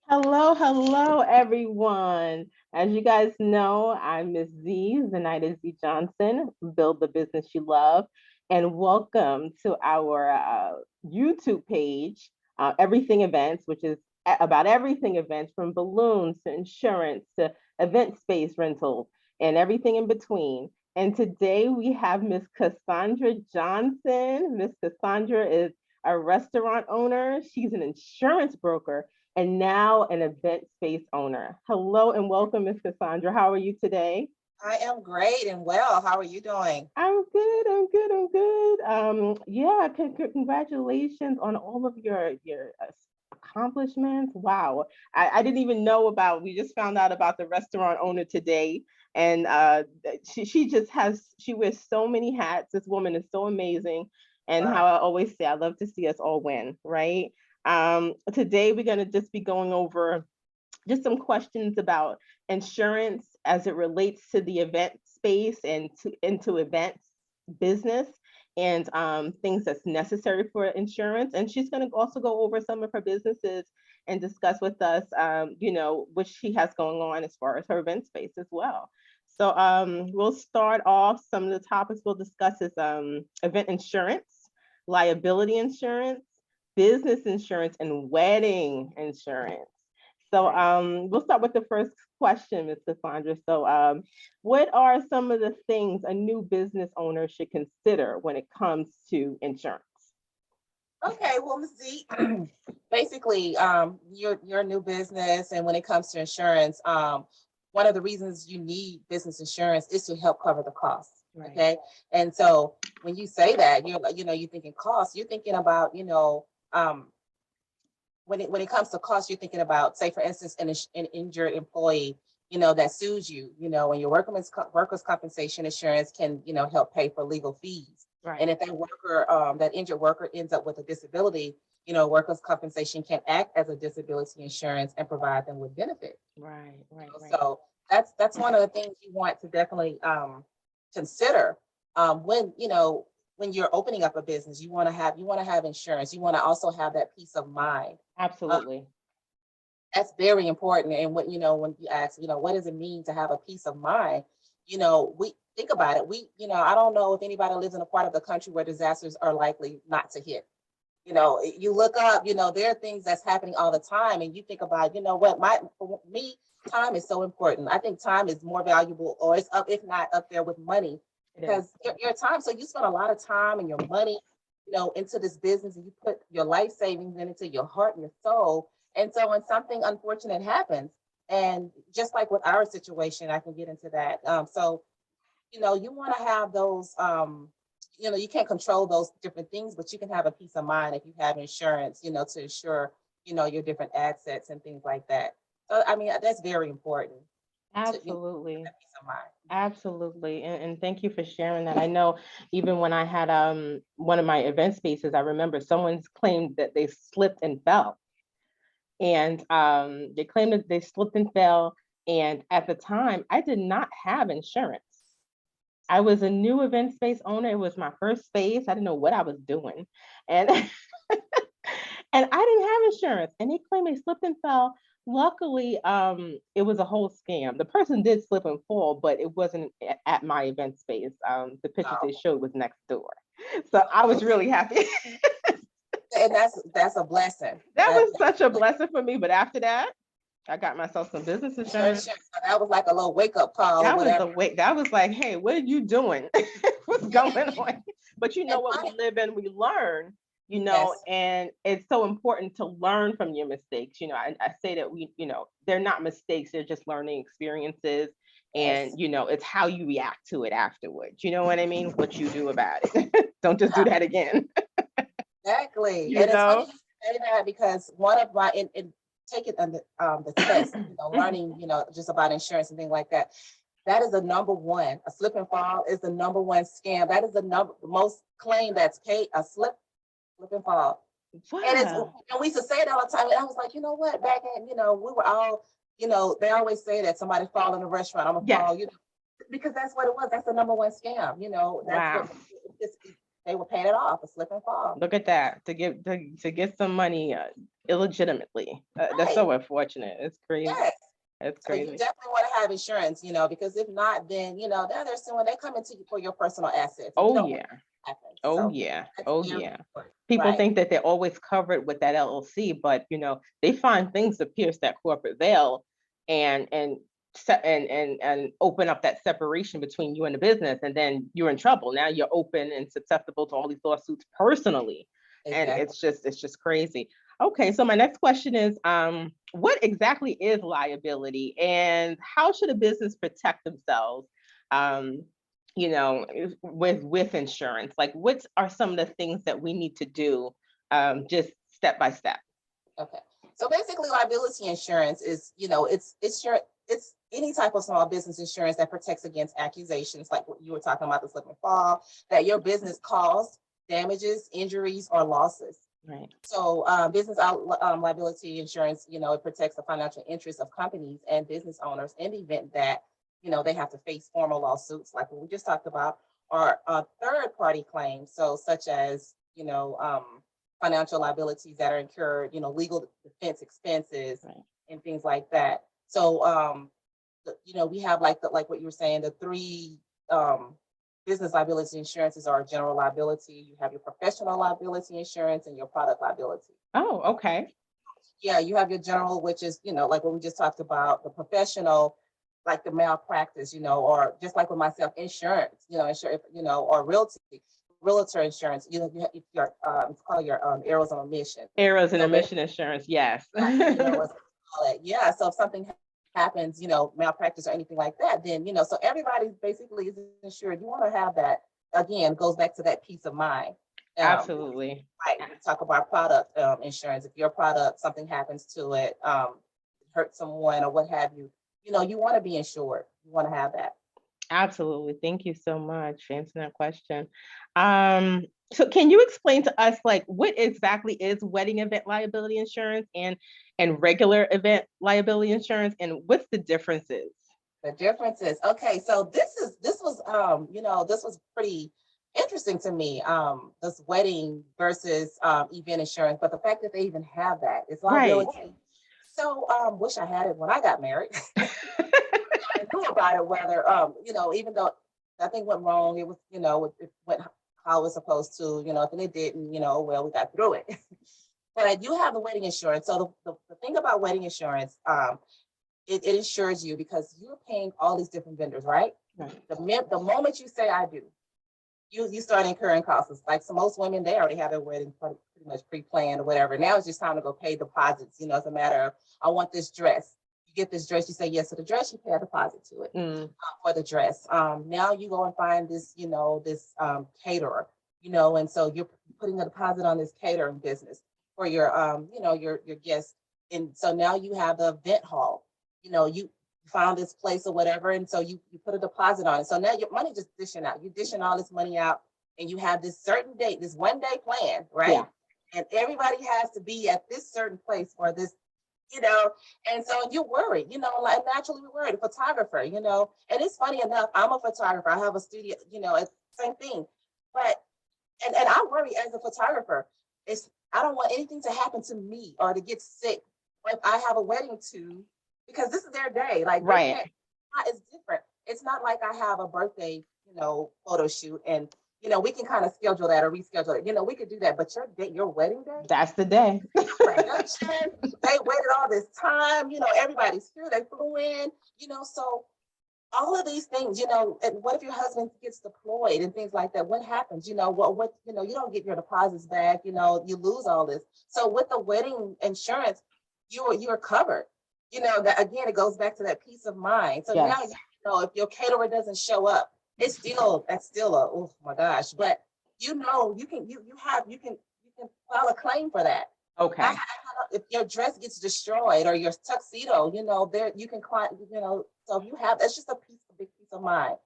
Hello, everyone. As you guys know, I'm Miss Z, Zenaida Z Johnson, Build the Business You Love, and welcome to our YouTube page, Everything Events, which is about everything events from balloons to insurance to event space rentals and everything in between. And today we have Miss Cassandra Johnson. Miss Cassandra is a restaurant owner. She's an insurance broker and now an event space owner. Hello and welcome, Ms. Cassandra. How are you today? I am great and well. How are you doing? I'm good. Yeah, congratulations on all of your accomplishments. Wow, I didn't even know about. We just found out about the restaurant owner today, and she wears so many hats. This woman is so amazing, and how Wow. I always say, I love to see us all win, right? Today we're gonna just be going over just some questions about insurance as it relates to the event space and into events business and things that's necessary for insurance. And she's going to also go over some of her businesses and discuss with us, what she has going on as far as her event space as well. So we'll start off. Some of the topics we'll discuss is event insurance, liability insurance, business insurance, and wedding insurance. So Right. we'll start with the first question, Ms. Cassandra. So what are some of the things a new business owner should consider when it comes to insurance? Okay, well, Ms. Z, basically, your new business, and when it comes to insurance, one of the reasons you need business insurance is to help cover the costs. Right. Okay, and so when you say that, you're thinking costs. You're thinking about, when it comes to cost, you're thinking about, say, for instance, an injured employee, that sues you, and your workers' compensation insurance can, help pay for legal fees. Right. And if that injured worker ends up with a disability, workers' compensation can act as a disability insurance and provide them with benefits. Right. Right. Right. So that's one of the things you want to definitely consider when you're opening up a business. You want to have insurance. You want to also have that peace of mind. Uh, Absolutely. that's very important. And when you ask, what does it mean to have a peace of mind? We think about it. I don't know if anybody lives in a part of the country where disasters are likely not to hit. You look up, there are things that's happening all the time, and you think about, what for me, time is so important. I think time is more valuable, or it's up, if not up there with money, It is. because your time. So you spend a lot of time and your money, into this business, and you put your life savings into your heart and your soul. And so when something unfortunate happens, and just like with our situation, I can get into that. So you want to have those you can't control those different things, but you can have a peace of mind if you have insurance, to ensure, your different assets and things like that. So I mean, that's very important to, Absolutely. have peace of mind. Absolutely. And thank you for sharing that. I know even when I had one of my event spaces, I remember someone's claimed that they slipped and fell. And they claimed that they slipped and fell. And at the time, I did not have insurance. I was a new event space owner. It was my first space. I didn't know what I was doing. And and I didn't have insurance. And they claimed they slipped and fell. Luckily, it was a whole scam. The person did slip and fall, but it wasn't at my event space. The pictures they Oh, showed was next door. So I was really happy. and that's a blessing. That That was such a blessing for me. But after that, I got myself some business your insurance. insurance, so that was like a little wake up call or That was whatever. the way. That was like, hey, what are you doing? What's going on? But you know And what? We funny, live in, we learn. yes, And it's so important to learn from your mistakes. I say that they're not mistakes; they're just learning experiences. And yes, it's how you react to it afterwards. You know what I mean? What you do about it. Don't just do yeah, that again. exactly. You And it's funny know. you say that, because one of my in taking the test, learning, just about insurance and things like that. That is the number one. A slip and fall is the number one scam. That is the most claim that's paid. A slip and fall. Wow. And we used to say it all the time. And I was like, you know what? Back in, we were all, they always say that somebody fall in a restaurant. I'm gonna Yes. fall, because that's what it was. That's the number one scam. That's Wow. what they were paying it off, a slip and fall. Look at that. To get some money. illegitimately. That's Right. so unfortunate. It's crazy. Yes. It's So you crazy. definitely want to have insurance, because if not, then then they're suing. They come into you for your personal assets, and you Oh don't want yeah. that to happen. Oh So yeah. that's Oh very yeah. important. People Right. think that they're always covered with that LLC, but they find things to pierce that corporate veil and and open up that separation between you and the business, and then you're in trouble. Now you're open and susceptible to all these lawsuits personally, and Exactly. it's just crazy. Okay, so my next question is, what exactly is liability, and how should a business protect themselves? Um, with insurance, like what are some of the things that we need to do, just step by step? Okay. So basically, liability insurance is, it's any type of small business insurance that protects against accusations, like what you were talking about, the slip and fall, that your business caused damages, injuries, or losses. Right. So, liability insurance, it protects the financial interests of companies and business owners in the event that, they have to face formal lawsuits, like what we just talked about, or third party claims. So, such as, financial liabilities that are incurred, legal defense expenses Right. and things like that. So, we have like what you were saying, the three um, business liability insurances are general liability. You have your professional liability insurance and your product liability. Oh, okay. Yeah, you have your general, which is, like what we just talked about, the professional, like the malpractice, or just like with myself, insurance, or realtor insurance, your it's called your errors on omission. Errors and So omission insurance, yes. what's call it. Yeah. So if something happens, malpractice or anything like that, then so everybody basically is insured. You want to have that. Again, goes back to that peace of mind. Um, Absolutely. right. We talk about product insurance. If your product, something happens to it, hurt someone or what have you, you want to be insured. You want to have that. Absolutely. Thank you so much for answering that question. So can you explain to us, like, what exactly is wedding event liability insurance and regular event liability insurance, and what's the differences? The difference is okay. So this was pretty interesting to me. This wedding versus event insurance, but the fact that they even have that is Right. liability. So wish I had it when I got married. I knew about it. Whether even though nothing went wrong, it was it went how it was supposed to. If it didn't, well, we got through it. But you have the wedding insurance. So the thing about wedding insurance, it insures you because you're paying all these different vendors, right? Right. The moment you say I do, you start incurring costs. Like so most women, they already have their wedding pretty much pre-planned or whatever. Now it's just time to go pay deposits. It's a matter of I want this dress. You get this dress, you say yes to the dress, you pay a deposit to it Mm, for the dress. Now you go and find this, this caterer, and so you're putting a deposit on this catering business for your your guests. And so now you have the event hall. You found this place or whatever, and so you put a deposit on it. So now your money just dishing out. You dishing all this money out, and you have this certain date, this 1 day plan, right? yeah. And everybody has to be at this certain place for this, you know. And so you worry, like naturally we worry. The photographer, and it's funny enough, I'm a photographer. I have a studio, it's the same thing. But and I worry as a photographer. It's I don't want anything to happen to me or to get sick if I have a wedding to, because this is their day. Like they Right. can't. It's different. It's not like I have a birthday, photo shoot, and we can kind of schedule that or reschedule it. We could do that. But your day, your wedding day, That's the day. production, they waited all this time. Everybody's here. They flew in. So all of these things, and what if your husband gets deployed and things like that? What happens? You don't get your deposits back, you lose all this. So with the wedding insurance, you're covered. That again, it goes back to that peace of mind. So now, Yes. if your caterer doesn't show up, that's still a oh my gosh. But you can file a claim for that. I, Okay. if your dress gets destroyed or your tuxedo, there you can climb, so if you have that's just a big piece of mind,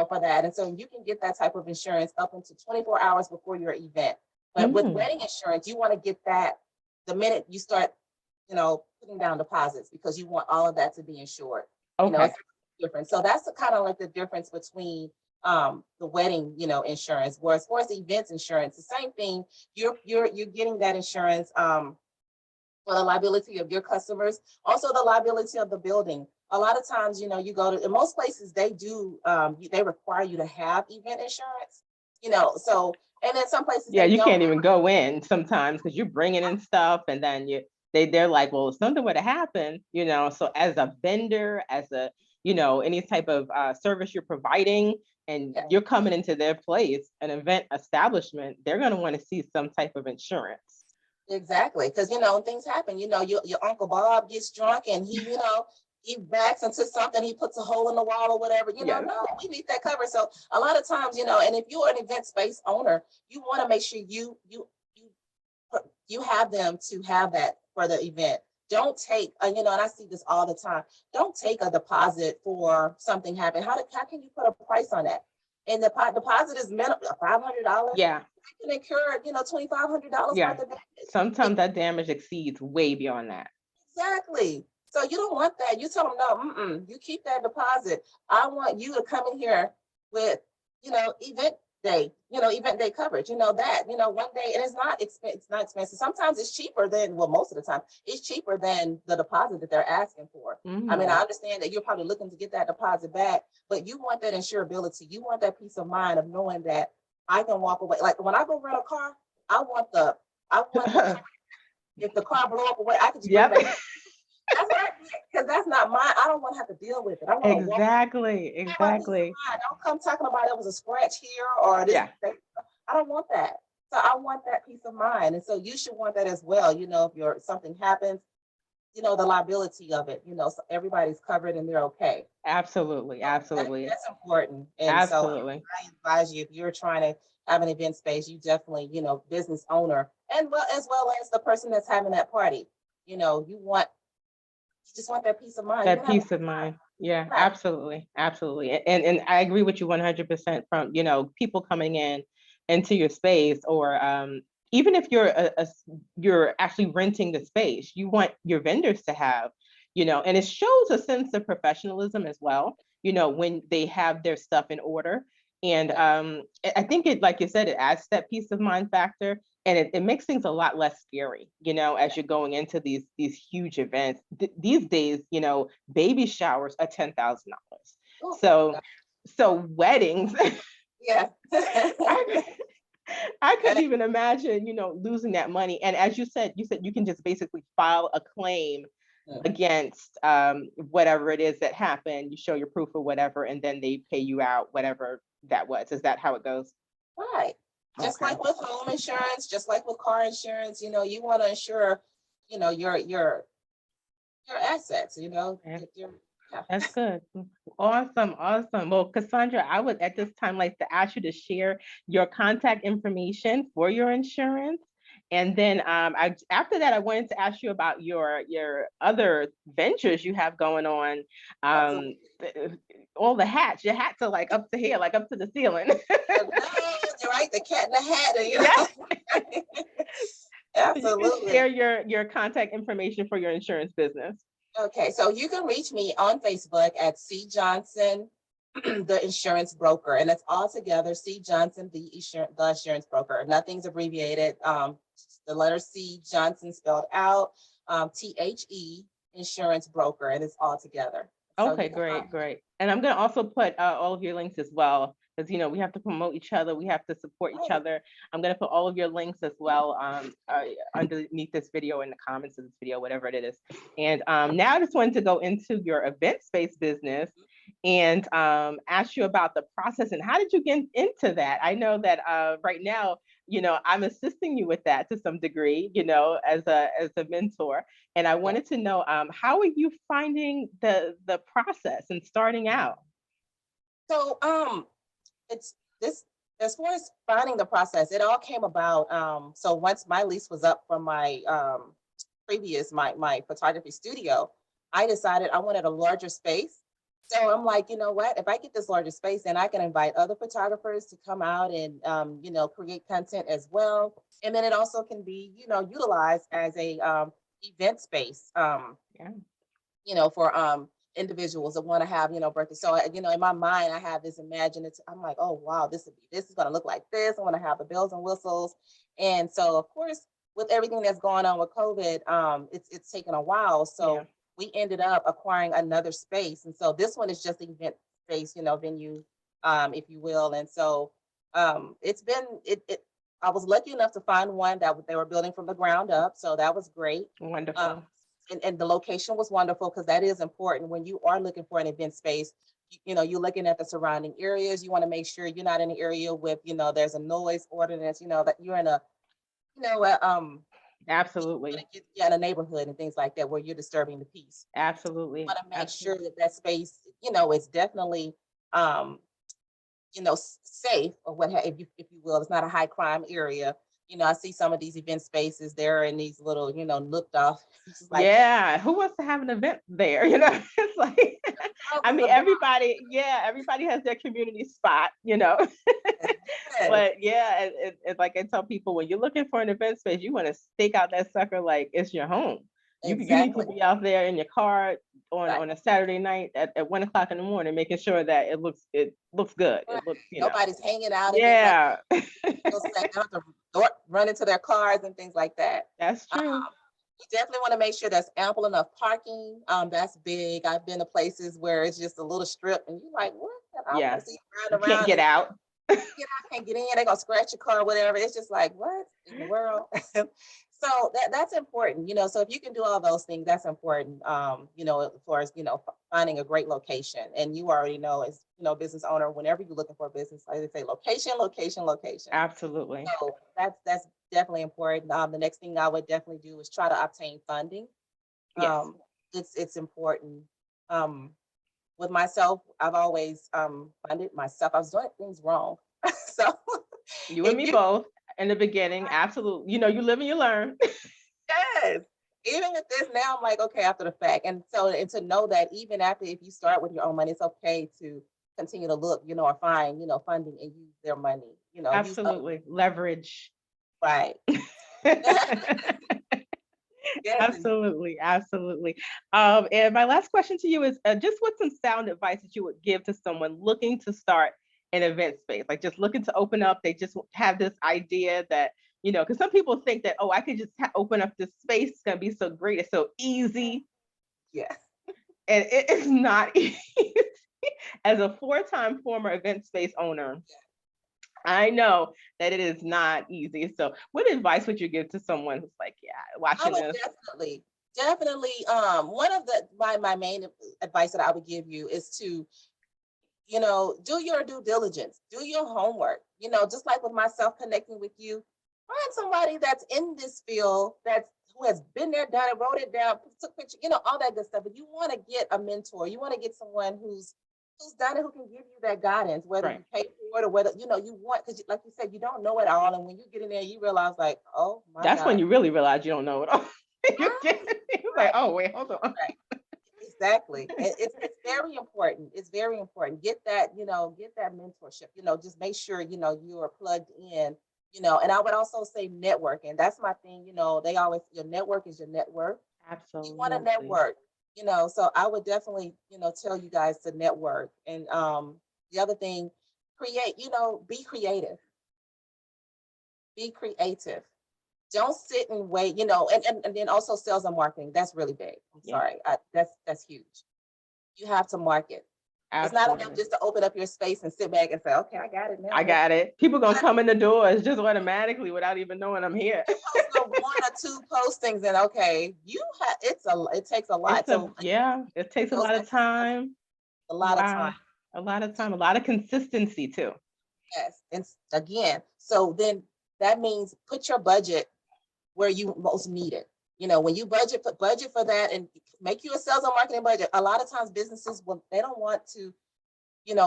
for that. And so you can get that type of insurance up into 24 hours before your event. But with Mm, wedding insurance, you want to get that the minute you start, putting down deposits because you want all of that to be insured. okay. It's different. So that's the kind of like the difference between the wedding, insurance. Whereas as far as the events insurance, the same thing. You're getting that insurance. for the liability of your customers, also the liability of the building. A lot of times, you go to, in most places, they do, they require you to have event insurance, so, and then some places Yeah, they you don't. can't even go in sometimes because you're bringing in stuff, and then they're like, well, if something would have happened, So as a vendor, as a any type of service you're providing, and Yeah, you're coming into their place, an event establishment, they're going to want to see some type of insurance. exactly, because things happen. Your Uncle Bob gets drunk and he backs into something, he puts a hole in the wall or whatever. Yeah, No, we need that covered. So a lot of times, and if you're an event space owner, you want to make sure you have them to have that for the event. Don't take, and I see this all the time. Don't take a deposit for something happen. How can you put a price on that? And the deposit is minimum $500. yeah, You can incur, $2,500 yeah. worth of damage. Sometimes that damage exceeds way beyond that. Exactly. So you don't want that. You tell them no. You keep that deposit. I want you to come in here with, event day coverage. One day, and it's not expensive. Sometimes it's cheaper than, well, most of the time it's cheaper than the deposit that they're asking for. I mean, I understand that you're probably looking to get that deposit back, but you want that insurability. You want that peace of mind of knowing that I can walk away. Like when I go rent a car, I want the if the car blow up away, I can just bring Yep. that. That's right, because that's not mine. I don't want to have to deal with it. I want to walk. Exactly. My peace of Exactly. mind. Don't come talking about it was a scratch here or this. Yeah. I don't want that. So I want that peace of mind, and so you should want that as well. If something happens, the liability of it. So everybody's covered and they're okay. Absolutely. Absolutely. That's important. And so Absolutely. I advise you, if you're trying to have an event space, you definitely, business owner, and as the person that's having that party, you just want that peace of mind. You That want to have peace of mind. Yeah, a absolutely. Absolutely. And I agree with you 100% from, people coming into your space, or even if you're actually renting the space, you want your vendors to have, and it shows a sense of professionalism as well, when they have their stuff in order. And I think it, like you said, it adds that peace of mind factor, and it makes things a lot less scary, as you're going into these huge events. These days, baby showers are $10,000. oh my So God. weddings, Yeah. I, I And couldn't even imagine, losing that money. And as you said you can just basically file a claim against whatever it is that happened. You show your proof or whatever, and then they pay you out whatever that was. Is that how it goes? right. Just Okay. like with home insurance, just like with car insurance, you want to insure, your assets, Yeah. yeah. That's good. Awesome. Awesome. Well, Cassandra, I would at this time like to ask you to share your contact information for your insurance. And then after that, I wanted to ask you about your other ventures you have going on. Absolutely. All the hats, your hats are like up to here, like up to the ceiling. You're right, the cat in the hat, Yeah. So you can share Absolutely. your contact information for your insurance business. Okay, so you can reach me on Facebook at C Johnson, the insurance broker, and it's all together. C Johnson, the insurance broker. Nothing's abbreviated. The letter C Johnson spelled out. THE insurance broker, and it's all together. So Okay, you can great, great. And I'm gonna also put all of your links as well, because we have to promote each other, we have to support each right. other. I'm gonna put all of your links as well underneath this video, in the comments of this video, whatever it is. And now I just wanted to go into your event space business and ask you about the process and how did you get into that? I know that right now, I'm assisting you with that to some degree, as a mentor. And I Yeah. wanted to know, how are you finding the process and starting out? So it's this as far as finding the process, it all came about. So once my lease was up from my previous my photography studio, I decided I wanted a larger space. So I'm like, you know what? If I get this larger space, then I can invite other photographers to come out and create content as well. And then it also can be, utilized as a event space. Yeah. For individuals that want to have, birthday. So, in my mind, I have this imaginative, I'm like, oh, wow, this is going to look like this. I want to have the bells and whistles. And so, of course, with everything that's going on with COVID, it's taken a while. Yeah. So we ended up acquiring another space. And so this one is just event space, venue, if you will. And so it's been I was lucky enough to find one that they were building from the ground up. So that was great. Um, Wonderful. and the location was wonderful because that is important when you are looking for an event space. You're looking at the surrounding areas. You want to make sure you're not in an area with, there's a noise ordinance, that you're in a, you know, uh, um, Absolutely. in a neighborhood and things like that where you're disturbing the peace. You Absolutely. want to make sure Absolutely. that that space, is definitely, um, safe or if you will. It's not a high crime area. I see some of these event spaces. They're in these little, looked off. It's just like, Yeah, who wants to have an event there? It's like, I thousands mean, of dollars. everybody has their community spot. Yes, But yeah, it's like I tell people, when you're looking for an event space, you want to stake out that sucker like it's your home. You need to exactly. be out there in your car Right. on a Saturday night at 1 o'clock in the morning, making sure that it looks good. Right. It looks. Nobody's hanging out and things like Yeah, those that have to run into their cars and things like that. that's Um, true. you definitely want to make sure there's ample enough parking. That's big. I've been to places where it's just a little strip, and you're like, "What?" I want Yeah, to see you you riding can't around, get and out. get out, can't get in. They're gonna scratch your car, or whatever. It's just like, what in the world? So that's important. So if you can do all those things, that's important. As far as finding a great location, and you already know, as business owner, whenever you're looking for a business, like they say, location, location, location. Absolutely. So that's definitely important. The next thing I would definitely do is try to obtain funding. Yes. It's important. Um, with myself, I've always funded myself. I was doing things wrong. So You and if me you both in the beginning. Absolutely. You live and you learn. yes, even with this now, I'm like, okay, after the fact. And to know that even after if you start with your own money, it's okay to continue to look, or find, funding and use their money, use other Absolutely. Leverage. right. Yes, and Absolutely. Absolutely. And my last question to you is, just what's some sound advice that you would give to someone looking to start an event space, like just looking to open up? They just have this idea that, because some people think that, oh, I could just open up this space. It's going to be so great. It's so easy. yeah. And it is not easy. As a four-time former event space owner, I know that it is not easy. So, what advice would you give to someone who's like, yeah, I watching would this? definitely, one of my main advice that I would give you is to, do your due diligence, do your homework, just like with myself connecting with you, find somebody that's in this field who has been there, done it, wrote it down, took pictures, all that good stuff. But you want to get a mentor, you want to get someone who's done it, who can give you that guidance, whether Right. you pay for it or whether you want, because like you said, you don't know it all. And when you get in there, you realize like, oh my That's when God. you really realize you don't know it all. You're like, Right. oh, wait, hold on. Right. Exactly. It's very important. It's very important. Get that mentorship. Just make sure, you are plugged in, and I would also say networking. That's my thing. They always your network is your net worth. You want to Absolutely. network, so I would definitely, tell you guys to network. And the other thing, create, be creative. Be creative. Don't sit and wait, and then also sales and marketing. That's really big. I'm Yeah, sorry. That's huge. You have to market. It's not enough absolutely. just to open up your space and sit back and say, okay, I got it now. I got it. People gonna come in the doors just automatically without even knowing I'm here. You post one or two postings and okay, it takes a lot. So It takes a goes lot back of to time. a lot of time. Wow. A lot of time, a lot of consistency too. Yes. And again, so then that means put your budget where you most need it. When you budget for that and make you a sales and marketing budget. A lot of times businesses, they don't want to,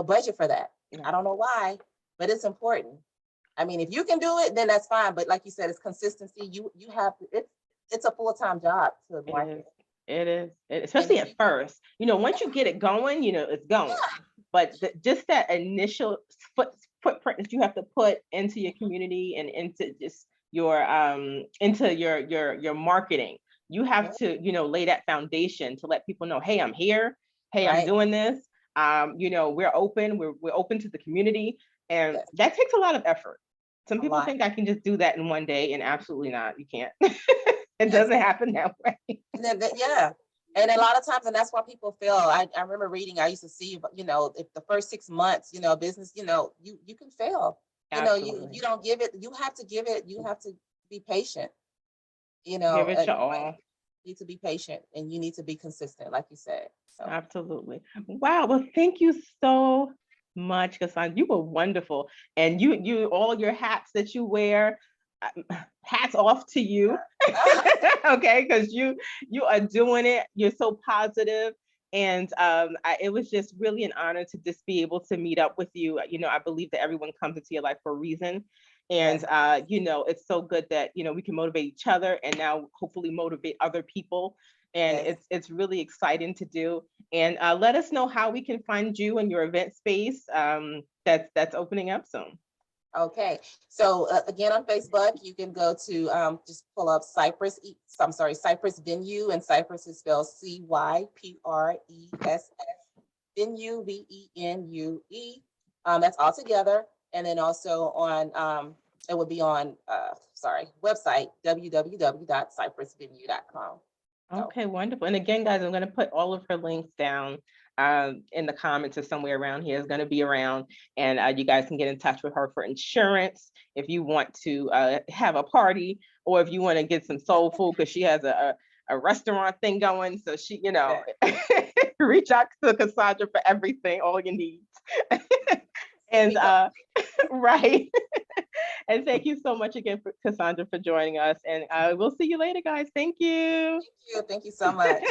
budget for that. I No, don't know why, but it's important. I mean, if you can do it, then that's fine. But like you said, it's consistency. You have to, it's a full-time job to it is. market. It is. And Especially if at you first. Once you get it going, it's going. But just that initial footprint that you have to put into your community and into just your marketing. You yeah, have to, lay that foundation to let people know, hey, I'm here. Hey, I'm right. doing this. We're open. We're open to the community. And Yes. that takes a lot of effort. Some a people lot. think I can just do that in one day, and absolutely not. You can't. It Yes. doesn't happen that way. And then, yeah. And a lot of times, and that's why people fail. I remember reading, I used to see, if the first 6 months, business, you can fail. You Absolutely. don't give it, you have to be patient, Give it and your all. you need to be patient and you need to be consistent, like you said. So Absolutely. Wow. Well, thank you so much, Cassandra. You were wonderful. And you all your hats that you wear, hats off to you. Okay, because you are doing it. You're so positive. And it was just really an honor to just be able to meet up with you. I believe that everyone comes into your life for a reason. And yes, it's so good that we can motivate each other and now hopefully motivate other people. And yes. it's really exciting to do. And let us know how we can find you and your event space that's opening up soon. Okay. So again, on Facebook, you can go to just pull up Cypress Venue, and Cypress is spelled Cypress, Venue, Venue. That's all together. And then also on it would be on website www.cypressvenue.com. So Okay, wonderful. And again, guys, I'm going to put all of her links down in the comments or somewhere around here. Is going to be around, and you guys can get in touch with her for insurance if you want to have a party, or if you want to get some soul food because she has a restaurant thing going. So she, yeah, reach out to Cassandra for everything, all you need. there And you go. right. And thank you so much again, for Cassandra, for joining us. And we'll see you later, guys. Thank you. Thank you so much.